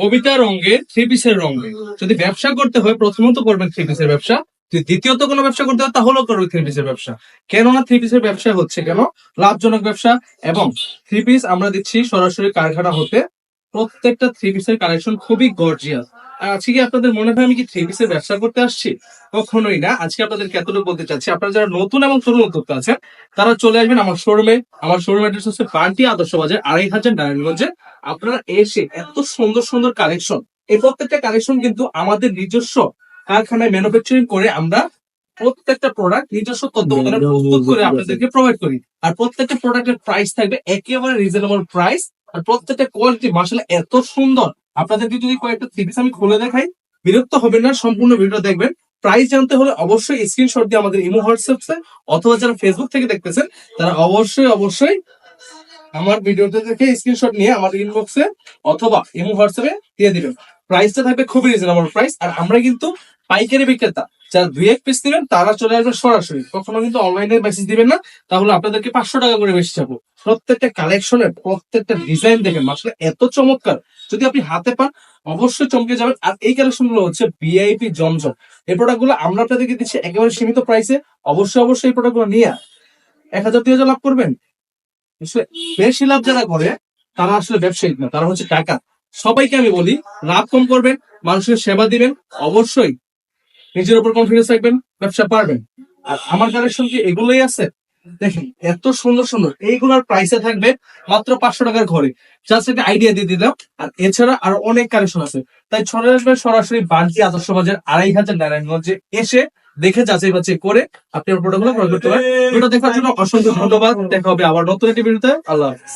কবিতা রঙে থ্রি পিসের রঙে যদি ব্যবসা করতে হয় প্রথমত করবেন থ্রি পিসের ব্যবসা, যদি দ্বিতীয়ত কোনো ব্যবসা করতে হয় তাহলেও করবে থ্রি পিসের ব্যবসা। কেননা থ্রি পিসের ব্যবসা হচ্ছে কেন লাভজনক ব্যবসা, এবং থ্রি পিস আমরা দিচ্ছি সরাসরি কারখানা হতে। প্রত্যেকটা থ্রি পিসের কালেকশন খুবই গর্জিয়াস। আর আজকে কি আপনাদের মনে হয় আমি কি থ্রি পিসের ব্যবসা করতে আসছি? কখনোই না। আজকে আপনাদেরকে এতটুকু বলতে চাচ্ছি, আপনারা যারা নতুন এবং তরুণ উদ্যোক্তা আছেন তারা চলে আসবেন আমার শোরুমে। আমার শোরুম অ্যাড্রেস হচ্ছে বান্টি আদর্শ বাজার ২৫০০ নারায়ণগঞ্জে। আপনারা এসে এত সুন্দর সুন্দর কালেকশন, এই প্রত্যেকটা কালেকশন কিন্তু আমাদের নিজস্ব কারখানায় ম্যানুফ্যাকচারিং করে আমরা প্রত্যেকটা প্রোডাক্ট নিজস্ব তত্ত্বাবধানে প্রস্তুত করে আপনাদেরকে প্রোভাইড করি। আর প্রত্যেকটা প্রোডাক্টের প্রাইস থাকবে একেবারে রিজনেবল প্রাইস। আর প্রত্যেকটা কোয়ালিটি মাশাআল্লাহ এত সুন্দর। আপনাদেরকে যদি কয়েকটা থ্রি পিস আমি খুলে দেখাই, বিরক্ত হবেন না, সম্পূর্ণ ভিডিও দেখবেন। প্রাইস জানতে হলে অবশ্যই স্ক্রিনশট দিয়ে আমাদের ইমো হোয়াটসঅ্যাপে, অথবা যারা ফেসবুক থেকে দেখতেছেন তারা অবশ্যই আমার ভিডিওতে দেখে স্ক্রিনশট নিয়ে আমাদের ইনবক্সে অথবা ইমো হোয়াটসঅ্যাপে দিয়ে দিবেন। প্রাইসটা থাকবে খুবই রিজনেবল প্রাইস। আর আমরা কিন্তু পাইকারি বিক্রেতা, যারা 2-1 পিস দিবেন তারা চলে আসবে সরাসরি, কখনো কিন্তু অনলাইনে মেসেজ দিবেন না, তাহলে আপনাদেরকে 500 টাকা করে বেশি যাবো। প্রত্যেকটা কালেকশনের প্রত্যেকটা ডিজাইন দেখেন মাশাআল্লাহ এত চমৎকার, যদি আপনি হাতে পান অবশ্যই চমকে যাবেন। আর এই কালেকশন গুলো হচ্ছে ভিআইপি জমজম। এই প্রোডাক্ট গুলো আমরা আপনাদেরকে দিচ্ছি একেবারে সীমিত প্রাইসে। অবশ্যই এই প্রোডাক্ট গুলো নিয়ে 1000-2000 লাভ করবেন। আসলে বেশি লাভ যারা করে তারা আসলে ব্যবসায়িক না, তারা হচ্ছে টাকা। সবাইকে আমি বলি লাভ কম করবেন, মানুষের সেবা দিবেন, অবশ্যই নিজের উপর কনফিডেন্স রাখবেন, ব্যবসা পারবেন। আর আমার কালেকশন কি এগুলোই আছে? দেখেন এত সুন্দর সুন্দর, এইগুলোর প্রাইসে থাকবে মাত্র 500 টাকার ঘরে। জাস্ট একটা আইডিয়া দিয়ে দিলাম। আর এছাড়া আরো অনেক কালেকশন আছে, তাই চলে আসবেন সরাসরি বান্টি আদর্শ বাজার ২৫০০ নারায়ণগঞ্জে। এসে দেখে যাচাই বাছাই করে আপনি প্রোডাক্টগুলো ক্রয় করতে পারেন। ভিডিও দেখার জন্য অসংখ্য ধন্যবাদ। দেখা হবে আবার নতুন একটি ভিডিওতে। আল্লাহ হাফেজ।